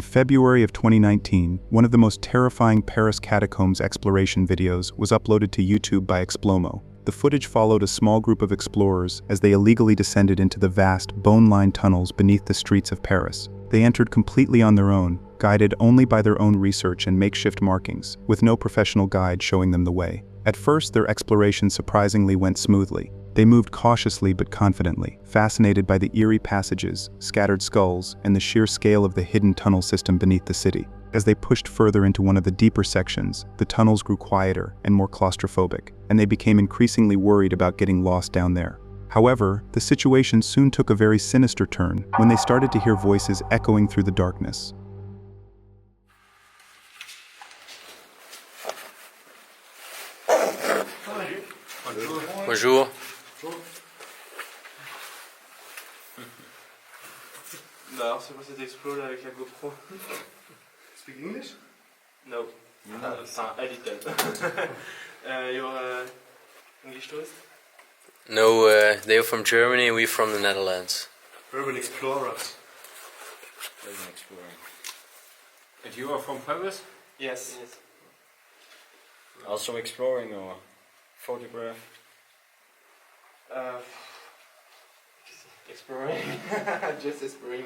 February of 2019, one of the most terrifying Paris Catacombs exploration videos was uploaded to YouTube by Explomo. The footage followed a small group of explorers as they illegally descended into the vast, bone-lined tunnels beneath the streets of Paris. They entered completely on their own, guided only by their own research and makeshift markings, with no professional guide showing them the way. At first, their exploration surprisingly went smoothly. They moved cautiously but confidently, fascinated by the eerie passages, scattered skulls, and the sheer scale of the hidden tunnel system beneath the city. As they pushed further into one of the deeper sections, the tunnels grew quieter and more claustrophobic, and they became increasingly worried about getting lost down there. However, the situation soon took a very sinister turn when they started to hear voices echoing through the darkness. Bonjour. Non, c'est moi cet explode avec la GoPro. Speak English? No. A little. Your English tourist? No, they're from Germany, we're from the Netherlands. Urban explorers. Urban exploring. And you are from Paris? Yes. Also exploring or photograph? Exploring. Just exploring.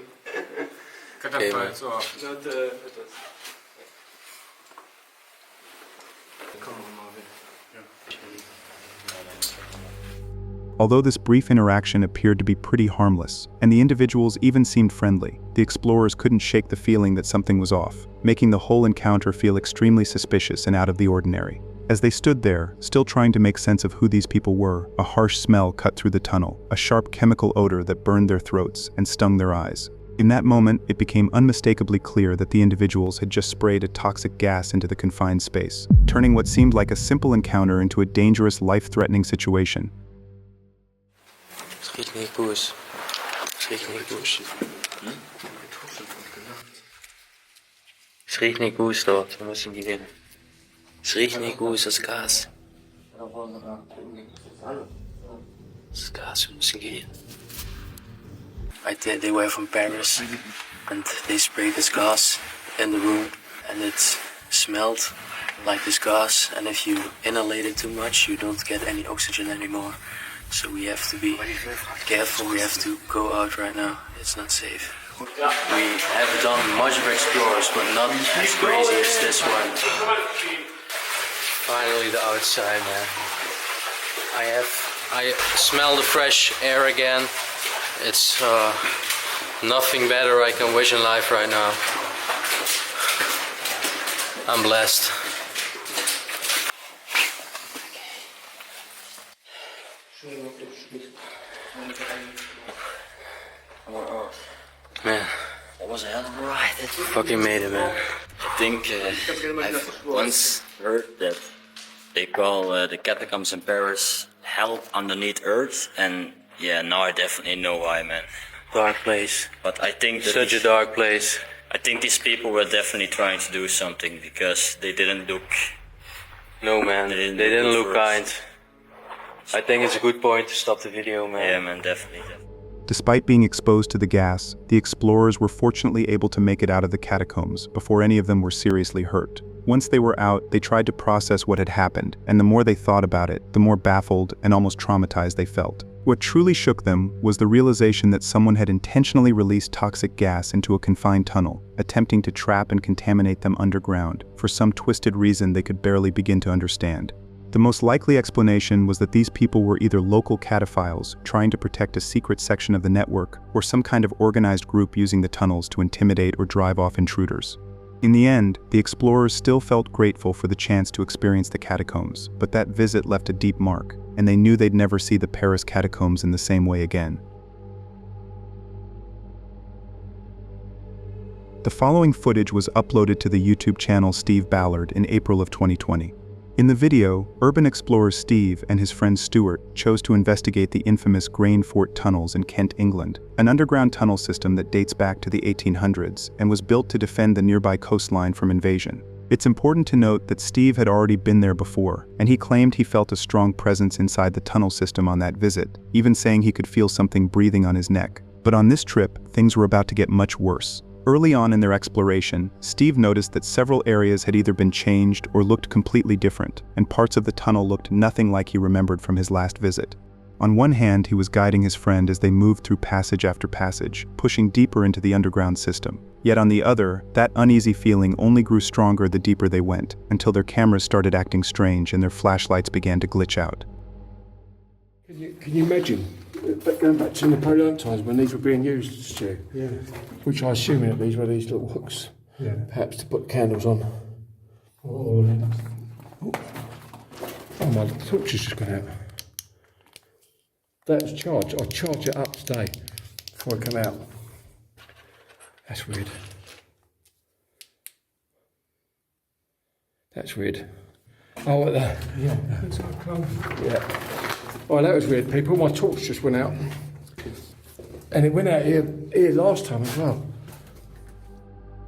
Catacombs or? Not photos. Come on, Marvin. Although this brief interaction appeared to be pretty harmless, and the individuals even seemed friendly, the explorers couldn't shake the feeling that something was off, making the whole encounter feel extremely suspicious and out of the ordinary. As they stood there, still trying to make sense of who these people were, a harsh smell cut through the tunnel, a sharp chemical odor that burned their throats and stung their eyes. In that moment, it became unmistakably clear that the individuals had just sprayed a toxic gas into the confined space, turning what seemed like a simple encounter into a dangerous, life-threatening situation. Het riecht niet koers. Het riecht niet koers. Het riecht niet koers dort, we müssen die winnen. Het riecht niet koers, das Gas. Das Gas, we müssen gehen. They were from Paris and they sprayed this gas in the room and it smelled like this gas, and if you inhalate it too much you don't get any oxygen anymore. So we have to be careful, we have to go out right now, it's not safe. We have done much of explorers, but not as crazy as this one. Finally the outside, man. I smell the fresh air again. It's nothing better I can wish in life right now. I'm blessed. Man, That was a hell of a ride. fucking made it, man. I think I've once heard that they call the catacombs in Paris hell underneath earth, and yeah, now I definitely know why, man. Dark place. But I think that Such a dark place. I think these people were definitely trying to do something because they didn't look. No, man, they didn't look kind. I think it's a good point to stop the video, man. Yeah, man, definitely. Despite being exposed to the gas, the explorers were fortunately able to make it out of the catacombs before any of them were seriously hurt. Once they were out, they tried to process what had happened, and the more they thought about it, the more baffled and almost traumatized they felt. What truly shook them was the realization that someone had intentionally released toxic gas into a confined tunnel, attempting to trap and contaminate them underground, for some twisted reason they could barely begin to understand. The most likely explanation was that these people were either local cataphiles trying to protect a secret section of the network, or some kind of organized group using the tunnels to intimidate or drive off intruders. In the end, the explorers still felt grateful for the chance to experience the catacombs, but that visit left a deep mark, and they knew they'd never see the Paris catacombs in the same way again. The following footage was uploaded to the YouTube channel Steve Ballard in April of 2020. In the video, urban explorer Steve and his friend Stuart chose to investigate the infamous Grain Fort tunnels in Kent, England, an underground tunnel system that dates back to the 1800s and was built to defend the nearby coastline from invasion. It's important to note that Steve had already been there before, and he claimed he felt a strong presence inside the tunnel system on that visit, even saying he could feel something breathing on his neck. But on this trip, things were about to get much worse. Early on in their exploration, Steve noticed that several areas had either been changed or looked completely different, and parts of the tunnel looked nothing like he remembered from his last visit. On one hand, he was guiding his friend as they moved through passage after passage, pushing deeper into the underground system. Yet on the other, that uneasy feeling only grew stronger the deeper they went, until their cameras started acting strange and their flashlights began to glitch out. Can you imagine going back to Napoleonic times when these were being used, Stu? Yeah. Which I assume that these were these little hooks, Yeah. perhaps to put candles on. Oh, Oh, my torch has just gone out. That's charged. I'll charge it up today before I come out. That's weird. That's weird. Oh, what the? yeah. It's got close. Yeah. Oh, that was weird, people. My torch just went out. And it went out here last time as well.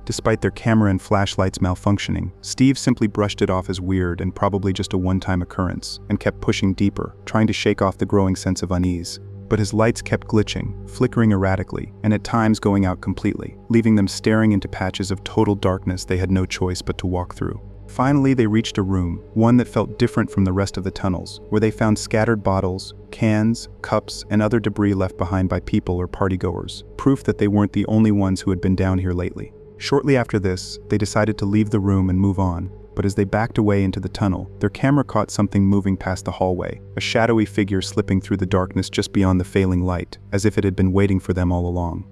Despite their camera and flashlights malfunctioning, Steve simply brushed it off as weird and probably just a one-time occurrence, and kept pushing deeper, trying to shake off the growing sense of unease. But his lights kept glitching, flickering erratically, and at times going out completely, leaving them staring into patches of total darkness they had no choice but to walk through. Finally, they reached a room, one that felt different from the rest of the tunnels, where they found scattered bottles, cans, cups, and other debris left behind by people or partygoers, proof that they weren't the only ones who had been down here lately. Shortly after this, they decided to leave the room and move on, but as they backed away into the tunnel, their camera caught something moving past the hallway, a shadowy figure slipping through the darkness just beyond the failing light, as if it had been waiting for them all along.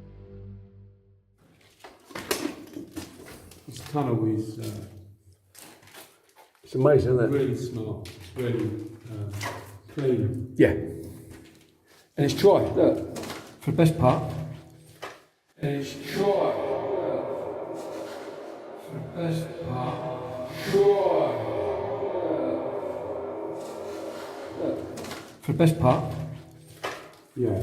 This tunnel is It's amazing, isn't it? really smart. It's really clean. Yeah. And it's dry, look. For the best part. And it's dry. For the best part. Dry. Look. For the best part. Yeah.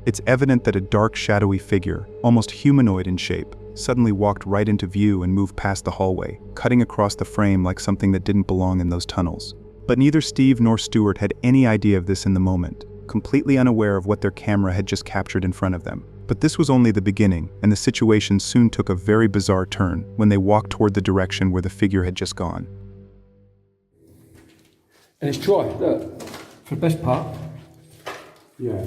It's evident that a dark, shadowy figure, almost humanoid in shape, suddenly walked right into view and moved past the hallway, cutting across the frame like something that didn't belong in those tunnels. But neither Steve nor Stuart had any idea of this in the moment, completely unaware of what their camera had just captured in front of them. But this was only the beginning, and the situation soon took a very bizarre turn when they walked toward the direction where the figure had just gone. And it's dry, look. For the best part. Yeah.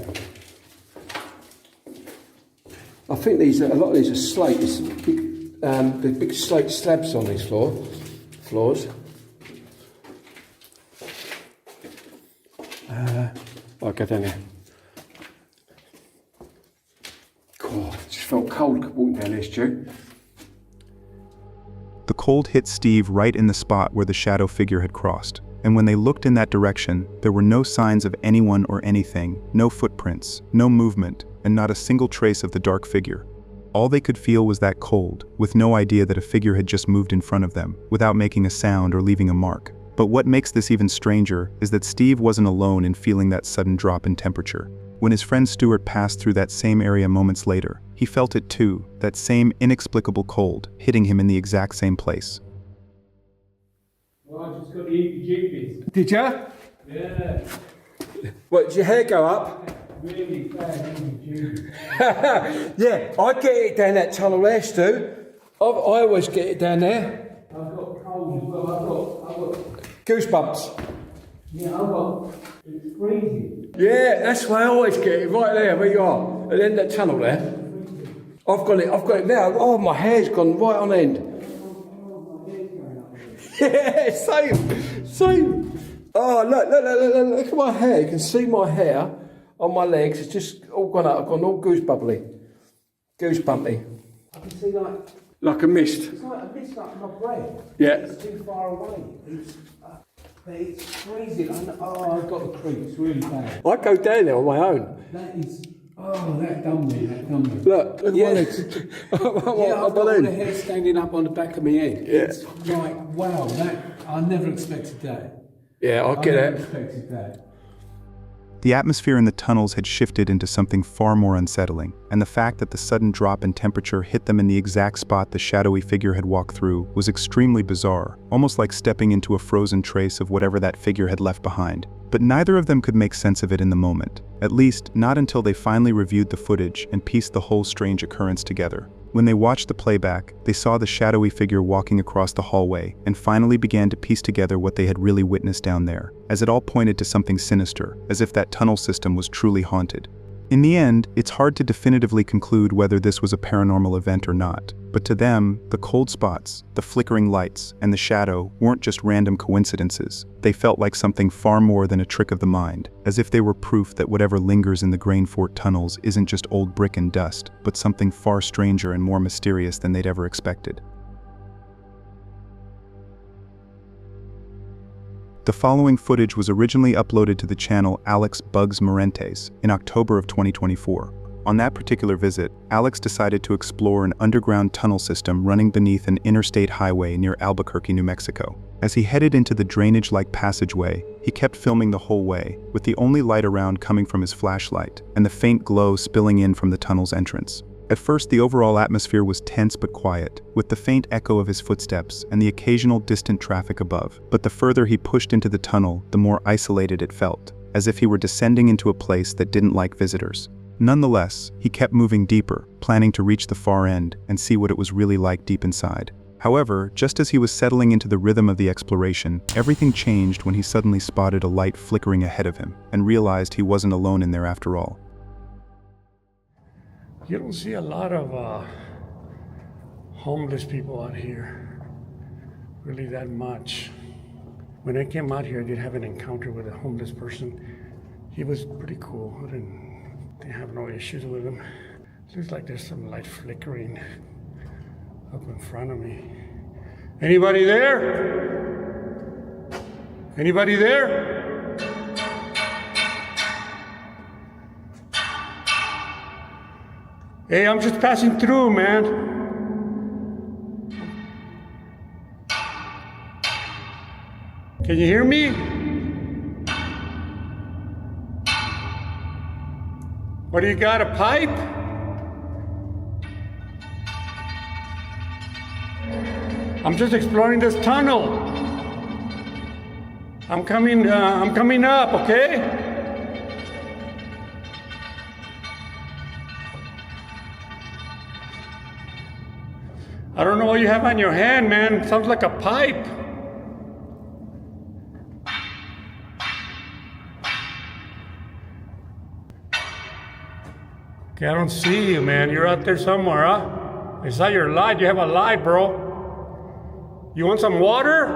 I think a lot of these are slate. It's big, the big slate slabs on these floors. I'll go down there. God, it just felt cold walking down there, Stu. The cold hit Steve right in the spot where the shadow figure had crossed, and when they looked in that direction, there were no signs of anyone or anything, no footprints, no movement, and not a single trace of the dark figure. All they could feel was that cold, with no idea that a figure had just moved in front of them, without making a sound or leaving a mark. But what makes this even stranger is that Steve wasn't alone in feeling that sudden drop in temperature. When his friend Stuart passed through that same area moments later, he felt it too, that same inexplicable cold, hitting him in the exact same place. Well, I just got the heebie-jeebies. Did ya? Yeah. What, did your hair go up? Really bad heebie-jeebies. Yeah, I get it down that tunnel there, Stu. I always get it down there. I've got cold as well. I've got Goosebumps. yeah, it's freezing. Yeah, that's why I always get it, right there where you are, at the end of that tunnel there. I've got it now. Oh, my hair's gone right on end. Yeah, same. Oh, look at my hair. You can see my hair on my legs. It's just all gone up. I've gone all goosebumpy. I can see Like a mist. it's like a mist up my brain. Yeah. It's too far away. It's freezing. I've got the creeps really bad. I go down there on my own. That done me. Look at Yeah. my legs. Yeah, I've got all the hair standing up on the back of my head. Yeah. It's like, wow, I never expected that. Yeah, I get never it. expected that. The atmosphere in the tunnels had shifted into something far more unsettling, and the fact that the sudden drop in temperature hit them in the exact spot the shadowy figure had walked through was extremely bizarre, almost like stepping into a frozen trace of whatever that figure had left behind. But neither of them could make sense of it in the moment, at least not until they finally reviewed the footage and pieced the whole strange occurrence together. When they watched the playback, they saw the shadowy figure walking across the hallway and finally began to piece together what they had really witnessed down there, as it all pointed to something sinister, as if that tunnel system was truly haunted. In the end, it's hard to definitively conclude whether this was a paranormal event or not, but to them, the cold spots, the flickering lights, and the shadow weren't just random coincidences. They felt like something far more than a trick of the mind, as if they were proof that whatever lingers in the Grain Fort tunnels isn't just old brick and dust, but something far stranger and more mysterious than they'd ever expected. The following footage was originally uploaded to the channel Alex Bugs Morentes in October of 2024. On that particular visit, Alex decided to explore an underground tunnel system running beneath an interstate highway near Albuquerque, New Mexico. As he headed into the drainage-like passageway, he kept filming the whole way, with the only light around coming from his flashlight, and the faint glow spilling in from the tunnel's entrance. At first, the overall atmosphere was tense but quiet, with the faint echo of his footsteps and the occasional distant traffic above. But the further he pushed into the tunnel, the more isolated it felt, as if he were descending into a place that didn't like visitors. Nonetheless, he kept moving deeper, planning to reach the far end and see what it was really like deep inside. However, just as he was settling into the rhythm of the exploration, everything changed when he suddenly spotted a light flickering ahead of him and realized he wasn't alone in there after all. You don't see a lot of homeless people out here, really that much. When I came out here, I did have an encounter with a homeless person. He was pretty cool. I didn't have no issues with him. Looks like there's some light flickering up in front of me. Anybody there? Anybody there? Hey, I'm just passing through, man. Can you hear me? What do you got, a pipe? I'm just exploring this tunnel. I'm coming up, okay? I don't know what you have on your hand, man. It sounds like a pipe. Okay, I don't see you, man. You're out there somewhere, huh? I saw your light. You have a light, bro. You want some water?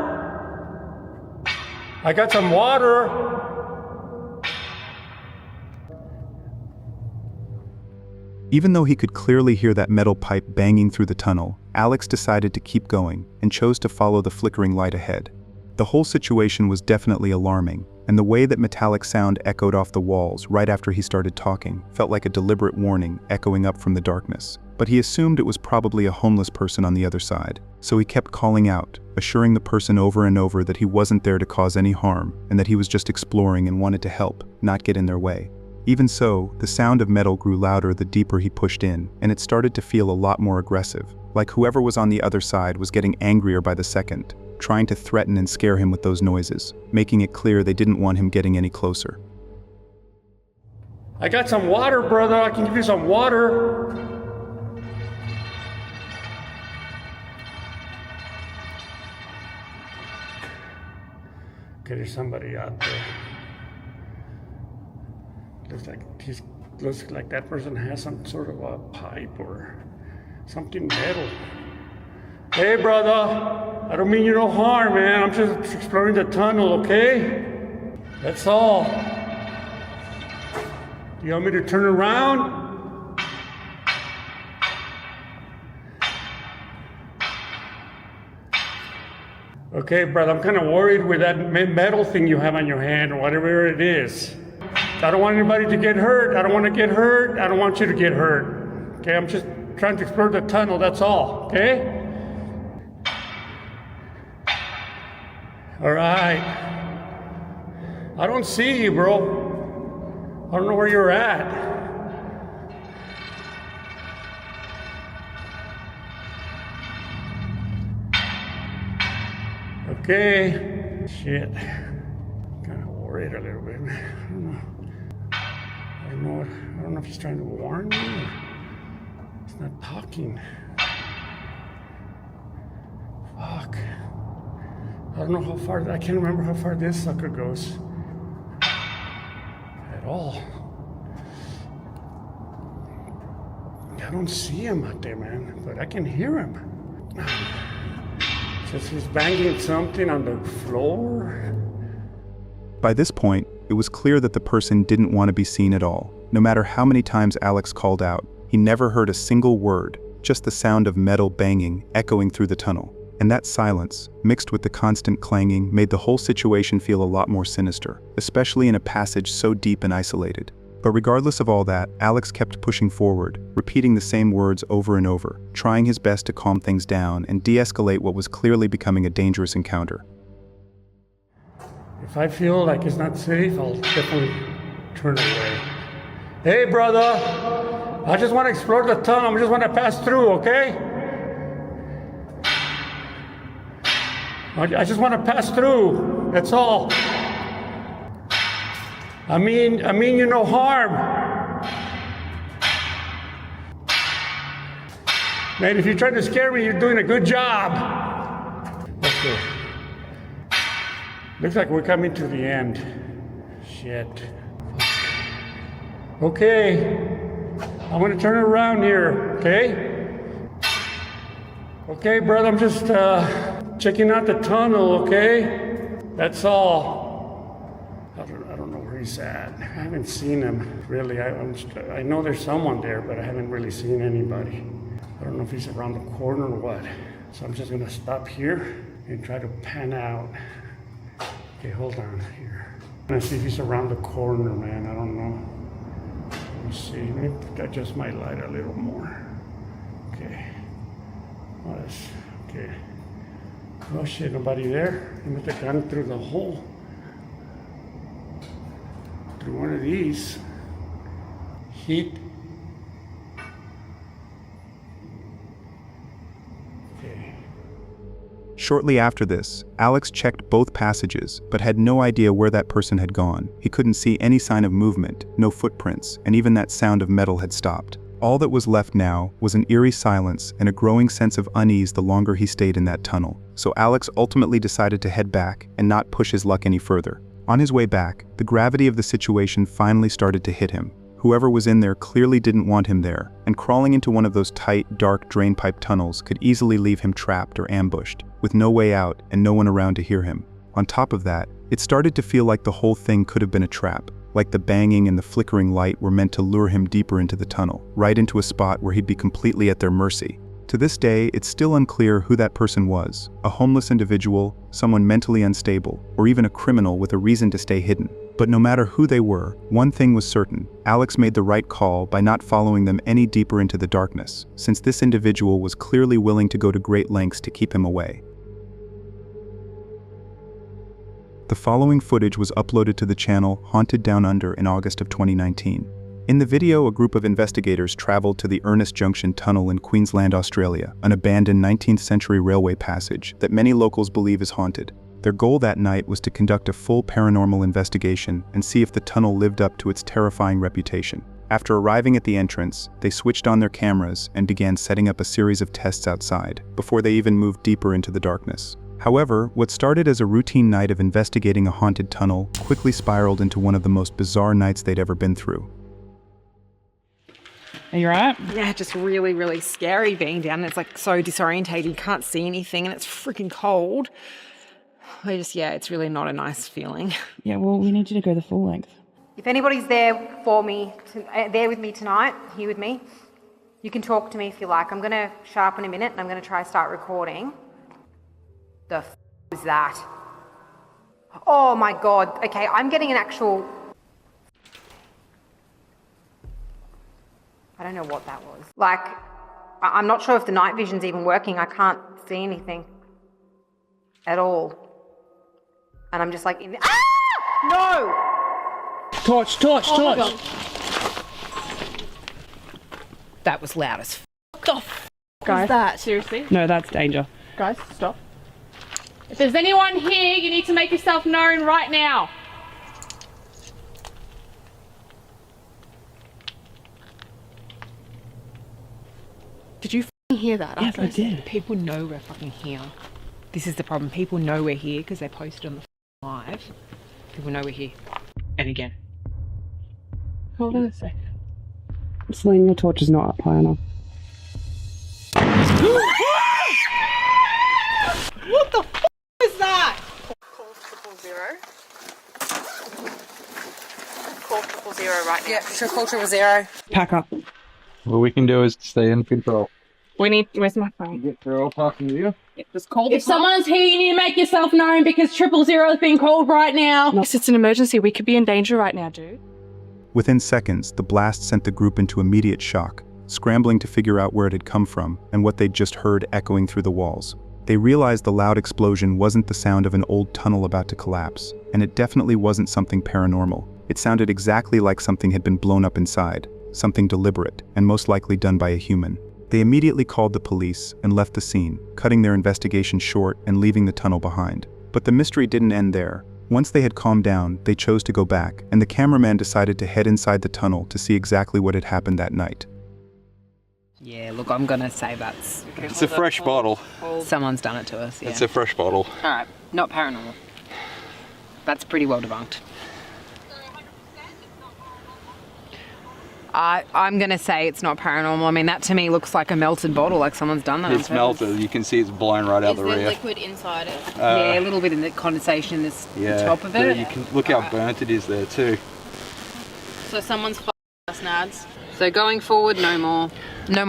I got some water. Even though he could clearly hear that metal pipe banging through the tunnel, Alex decided to keep going and chose to follow the flickering light ahead. The whole situation was definitely alarming, and the way that metallic sound echoed off the walls right after he started talking felt like a deliberate warning echoing up from the darkness. But he assumed it was probably a homeless person on the other side, so he kept calling out, assuring the person over and over that he wasn't there to cause any harm and that he was just exploring and wanted to help, not get in their way. Even so, the sound of metal grew louder the deeper he pushed in, and it started to feel a lot more aggressive, like whoever was on the other side was getting angrier by the second, trying to threaten and scare him with those noises, making it clear they didn't want him getting any closer. I got some water, brother. I can give you some water. Okay, there's somebody out there. Looks like that person has some sort of a pipe or something metal. Hey, brother, I don't mean you no harm, man. I'm just exploring the tunnel, okay? That's all. Do you want me to turn around? Okay, brother, I'm kind of worried with that metal thing you have on your hand or whatever it is. I don't want anybody to get hurt. I don't want to get hurt. I don't want you to get hurt. Okay, I'm just trying to explore the tunnel, that's all, okay? All right. I don't see you, bro. I don't know where you're at. Okay. Shit. Kind of worried a little bit. I don't know if he's trying to warn me or he's not talking. Fuck. I don't know how far, I can't remember how far this sucker goes. At all. I don't see him out there, man, but I can hear him. Says he's banging something on the floor. By this point, it was clear that the person didn't want to be seen at all. No matter how many times Alex called out, he never heard a single word, just the sound of metal banging echoing through the tunnel. And that silence, mixed with the constant clanging, made the whole situation feel a lot more sinister, especially in a passage so deep and isolated. But regardless of all that, Alex kept pushing forward, repeating the same words over and over, trying his best to calm things down and de-escalate what was clearly becoming a dangerous encounter. If I feel like it's not safe, I'll definitely turn away. Hey, brother! I just want to explore the tunnel. I just want to pass through, okay? I just want to pass through. That's all. I mean you no harm. Man, if you're trying to scare me, you're doing a good job. Okay. Looks like we're coming to the end. Shit. Okay. I'm gonna turn around here, okay? Okay, brother, I'm just checking out the tunnel, okay? That's all. I don't know where he's at. I haven't seen him, really. I know there's someone there, but I haven't really seen anybody. I don't know if he's around the corner or what. So I'm just gonna stop here and try to pan out. Okay, hold on here. I'm gonna see if he's around the corner, man. I don't know. Let me see. Maybe adjust my light a little more. Okay. Okay. Oh shit, nobody there. He must have gone through the hole. Through one of these. Heat. Okay. Shortly after this, Alex checked both passages, but had no idea where that person had gone. He couldn't see any sign of movement, no footprints, and even that sound of metal had stopped. All that was left now was an eerie silence and a growing sense of unease the longer he stayed in that tunnel. So Alex ultimately decided to head back and not push his luck any further. On his way back, the gravity of the situation finally started to hit him. Whoever was in there clearly didn't want him there, and crawling into one of those tight, dark drainpipe tunnels could easily leave him trapped or ambushed, with no way out and no one around to hear him. On top of that, it started to feel like the whole thing could have been a trap, like the banging and the flickering light were meant to lure him deeper into the tunnel, right into a spot where he'd be completely at their mercy. To this day, it's still unclear who that person was, a homeless individual, someone mentally unstable, or even a criminal with a reason to stay hidden. But no matter who they were, one thing was certain: Alex made the right call by not following them any deeper into the darkness, since this individual was clearly willing to go to great lengths to keep him away. The following footage was uploaded to the channel Haunted Down Under in August of 2019. In the video, a group of investigators traveled to the Ernest Junction Tunnel in Queensland, Australia, an abandoned 19th century railway passage that many locals believe is haunted. Their goal that night was to conduct a full paranormal investigation and see if the tunnel lived up to its terrifying reputation. After arriving at the entrance, they switched on their cameras and began setting up a series of tests outside, before they even moved deeper into the darkness. However, what started as a routine night of investigating a haunted tunnel quickly spiraled into one of the most bizarre nights they'd ever been through. Are you right? Yeah, just really, really scary being down. It's like so disorientated. You can't see anything and it's freaking cold. It's really not a nice feeling. Yeah, well, we need you to go the full length. If anybody's there for me, there with me tonight, here with me, you can talk to me if you like. I'm going to shut up in a minute and I'm going to try to start recording. The f*** was that? Oh my God. Okay, I'm getting an actual... I don't know what that was. Like, I'm not sure if the night vision's even working. I can't see anything at all. And I'm just like, no! Torch. That was loud as f. Guys, that? seriously? No, that's danger. Guys, stop. If there's anyone here, you need to make yourself known right now. Did you f***ing hear that? Yes, I did. People know we're fucking here. This is the problem. People know we're here because they posted on the live. People know we're here. And again. Hold on a sec. Celine, your torch is not up high enough. What the f*** is that? Call 000. Call 000 right now. Yeah, sure, call 000. Pack up. What we can do is stay in control. Where's my phone? Get Carol talking to you. Just call if someone's here, you need to make yourself known because 000 is being called right now. Yes, it's an emergency. We could be in danger right now, dude. Within seconds, the blast sent the group into immediate shock, scrambling to figure out where it had come from and what they'd just heard echoing through the walls. They realized the loud explosion wasn't the sound of an old tunnel about to collapse, and it definitely wasn't something paranormal. It sounded exactly like something had been blown up inside, something deliberate, and most likely done by a human. They immediately called the police and left the scene, cutting their investigation short and leaving the tunnel behind. But the mystery didn't end there. Once they had calmed down, they chose to go back, and the cameraman decided to head inside the tunnel to see exactly what had happened that night. Yeah, look, I'm gonna say that's... It's a fresh bottle. Someone's done it to us, yeah. It's a fresh bottle. Alright, not paranormal. That's pretty well debunked. I'm going to say it's not paranormal. I mean, that to me looks like a melted bottle, like someone's done that. It's melted. You can see it's blown right out the rear. Is there liquid inside it? Yeah, a little bit in the condensation in the top of it. You can look how burnt it is there too. So someone's f***ing us, Nads. So going forward, no more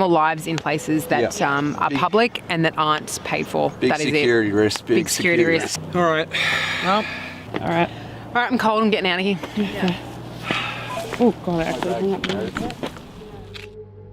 lives in places that are public and that aren't paid for. Big that is security risk. Big security risk. All right. Well, all right, I'm cold. I'm getting out of here. Yeah. Oh God, I actually hung up there.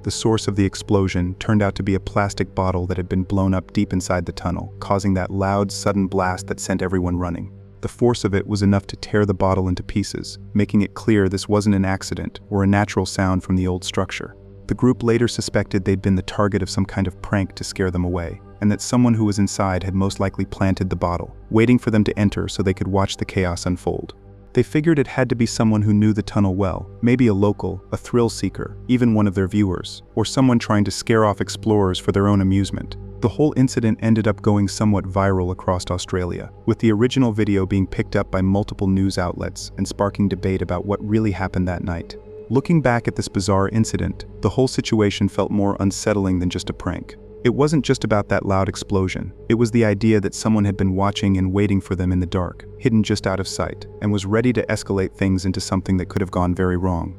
The source of the explosion turned out to be a plastic bottle that had been blown up deep inside the tunnel, causing that loud, sudden blast that sent everyone running. The force of it was enough to tear the bottle into pieces, making it clear this wasn't an accident or a natural sound from the old structure. The group later suspected they'd been the target of some kind of prank to scare them away, and that someone who was inside had most likely planted the bottle, waiting for them to enter so they could watch the chaos unfold. They figured it had to be someone who knew the tunnel well, maybe a local, a thrill seeker, even one of their viewers, or someone trying to scare off explorers for their own amusement. The whole incident ended up going somewhat viral across Australia, with the original video being picked up by multiple news outlets and sparking debate about what really happened that night. Looking back at this bizarre incident, the whole situation felt more unsettling than just a prank. It wasn't just about that loud explosion. It was the idea that someone had been watching and waiting for them in the dark, hidden just out of sight, and was ready to escalate things into something that could have gone very wrong.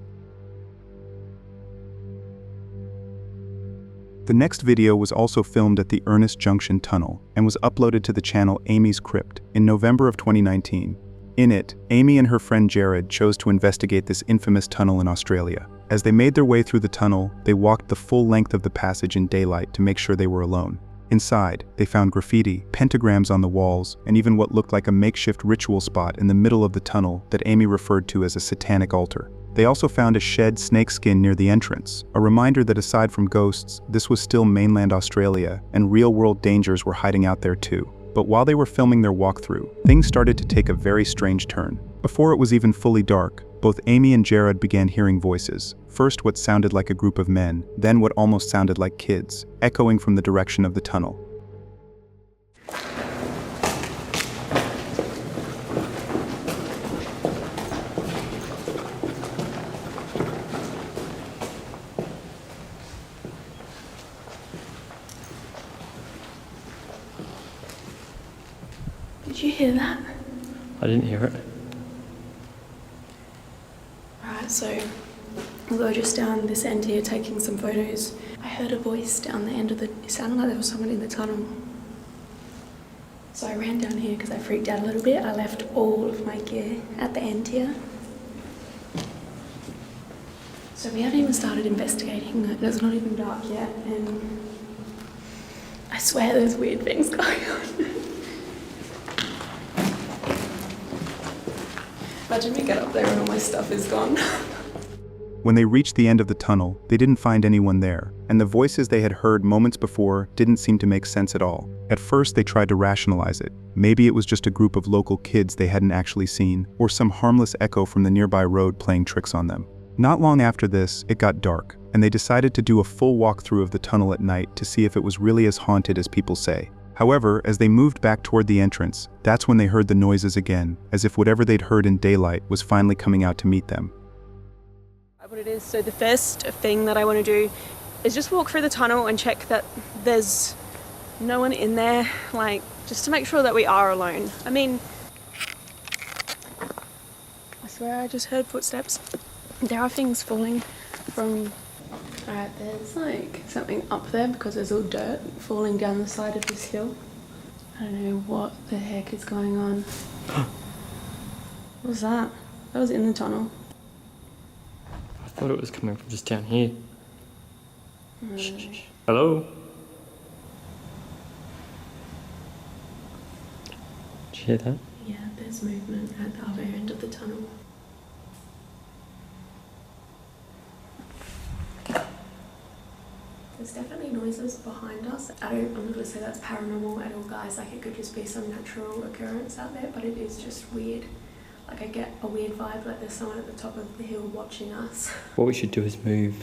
The next video was also filmed at the Ernest Junction Tunnel and was uploaded to the channel Amy's Crypt in November of 2019. In it, Amy and her friend Jared chose to investigate this infamous tunnel in Australia. As they made their way through the tunnel, they walked the full length of the passage in daylight to make sure they were alone. Inside, they found graffiti, pentagrams on the walls, and even what looked like a makeshift ritual spot in the middle of the tunnel that Amy referred to as a satanic altar. They also found a shed snakeskin near the entrance, a reminder that aside from ghosts, this was still mainland Australia, and real-world dangers were hiding out there too. But while they were filming their walkthrough, things started to take a very strange turn. Before it was even fully dark, both Amy and Jared began hearing voices. First what sounded like a group of men, then what almost sounded like kids, echoing from the direction of the tunnel. Did you hear that? I didn't hear it. Alright, so we were just down this end here taking some photos. I heard a voice down the end of it sounded like there was someone in the tunnel. So I ran down here because I freaked out a little bit. I left all of my gear at the end here. So we haven't even started investigating. It's not even dark yet, and I swear there's weird things going on. Imagine me get up there and all my stuff is gone. When they reached the end of the tunnel, they didn't find anyone there, and the voices they had heard moments before didn't seem to make sense at all. At first, they tried to rationalize it. Maybe it was just a group of local kids they hadn't actually seen, or some harmless echo from the nearby road playing tricks on them. Not long after this, it got dark, and they decided to do a full walkthrough of the tunnel at night to see if it was really as haunted as people say. However, as they moved back toward the entrance, that's when they heard the noises again, as if whatever they'd heard in daylight was finally coming out to meet them. What it is, so the first thing that I want to do is just walk through the tunnel and check that there's no one in there, like, just to make sure that we are alone. I mean, I swear I just heard footsteps. There are things falling from... Alright, there's like something up there because there's all dirt falling down the side of this hill. I don't know what the heck is going on. What was that? That was in the tunnel. I thought it was coming from just down here. Shh. Hello? Did you hear that? Yeah, there's movement at the other end of the tunnel. There's definitely noises behind us. I'm not going to say that's paranormal at all, guys. Like, it could just be some natural occurrence out there, but it is just weird. Like, I get a weird vibe, like there's someone at the top of the hill watching us. What we should do is move.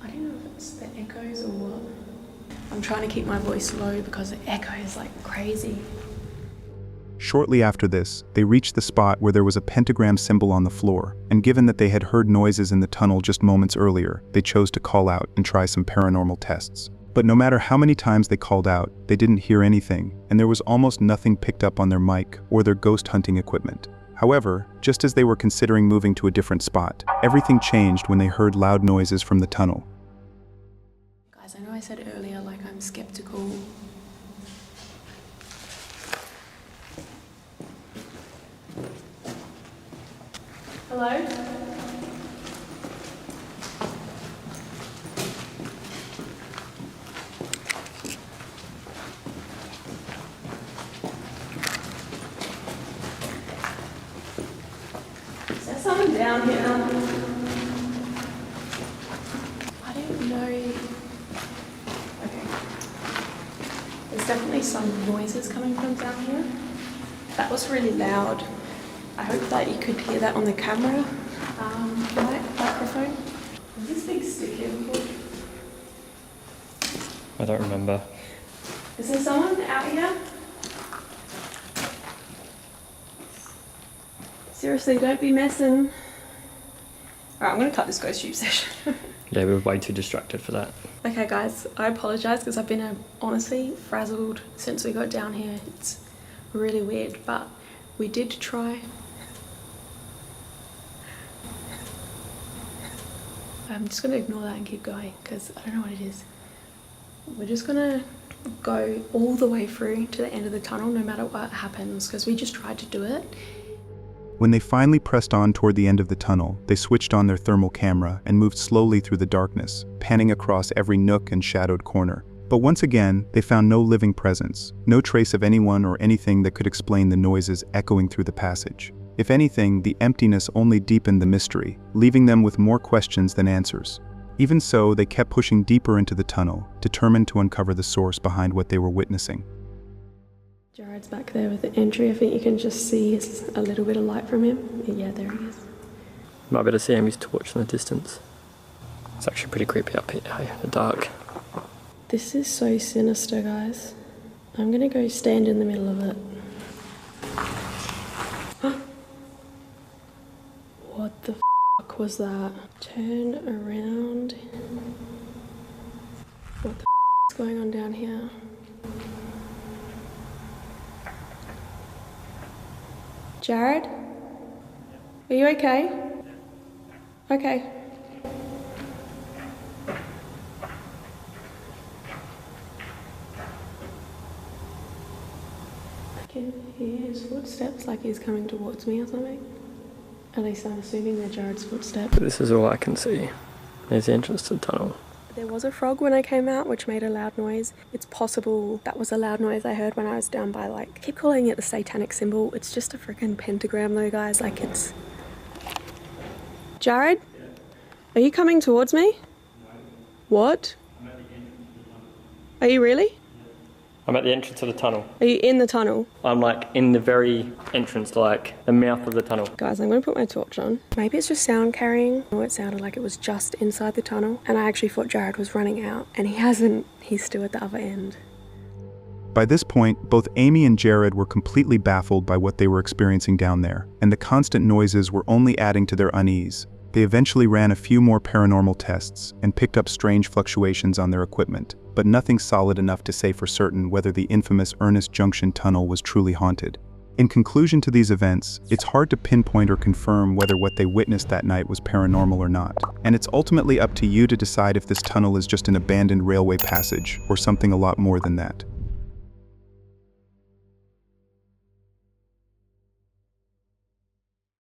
I don't know if it's the echoes or what. I'm trying to keep my voice low because it echoes like crazy. Shortly after this, they reached the spot where there was a pentagram symbol on the floor, and given that they had heard noises in the tunnel just moments earlier, they chose to call out and try some paranormal tests. But no matter how many times they called out, they didn't hear anything, and there was almost nothing picked up on their mic or their ghost hunting equipment. However, just as they were considering moving to a different spot, everything changed when they heard loud noises from the tunnel. Guys, I know I said earlier, like, I'm skeptical. Hello? Is there someone down here? I don't know. Okay. There's definitely some noises coming from down here. That was really loud. I hope that you could hear that on the camera microphone. Is this big stick here before? I don't remember. Is there someone out here? Seriously, don't be messing. Alright, I'm gonna cut this ghost tube session. Yeah, we were way too distracted for that. Okay guys, I apologise because I've been honestly frazzled since we got down here. It's really weird, but we did try. I'm just going to ignore that and keep going because I don't know what it is. We're just going to go all the way through to the end of the tunnel no matter what happens because we just tried to do it. When they finally pressed on toward the end of the tunnel, they switched on their thermal camera and moved slowly through the darkness, panning across every nook and shadowed corner. But once again, they found no living presence, no trace of anyone or anything that could explain the noises echoing through the passage. If anything, the emptiness only deepened the mystery, leaving them with more questions than answers. Even so, they kept pushing deeper into the tunnel, determined to uncover the source behind what they were witnessing. Jared's back there with the entry. I think you can just see a little bit of light from him. Yeah, there he is. Might be able to see him, his torch in the distance. It's actually pretty creepy up here in the dark. This is so sinister, guys. I'm gonna go stand in the middle of it. What the fuck was that? Turn around. What the is going on down here? Jared? Are you okay? Okay. I can hear his footsteps like he's coming towards me or something. At least I'm assuming they're Jared's footsteps. This is all I can see. There's the entrance to the tunnel. There was a frog when I came out, which made a loud noise. It's possible that was a loud noise I heard when I was down by, like, keep calling it the satanic symbol. It's just a freaking pentagram though, guys. Like, it's... Jared? Are you coming towards me? What? Are you really? I'm at the entrance of the tunnel. Are you in the tunnel? I'm like in the very entrance, like the mouth of the tunnel. Guys, I'm going to put my torch on. Maybe it's just sound carrying. It sounded like it was just inside the tunnel. And I actually thought Jared was running out. And he hasn't. He's still at the other end. By this point, both Amy and Jared were completely baffled by what they were experiencing down there, and the constant noises were only adding to their unease. They eventually ran a few more paranormal tests and picked up strange fluctuations on their equipment, but nothing solid enough to say for certain whether the infamous Ernest Junction tunnel was truly haunted. In conclusion to these events, it's hard to pinpoint or confirm whether what they witnessed that night was paranormal or not, and it's ultimately up to you to decide if this tunnel is just an abandoned railway passage or something a lot more than that.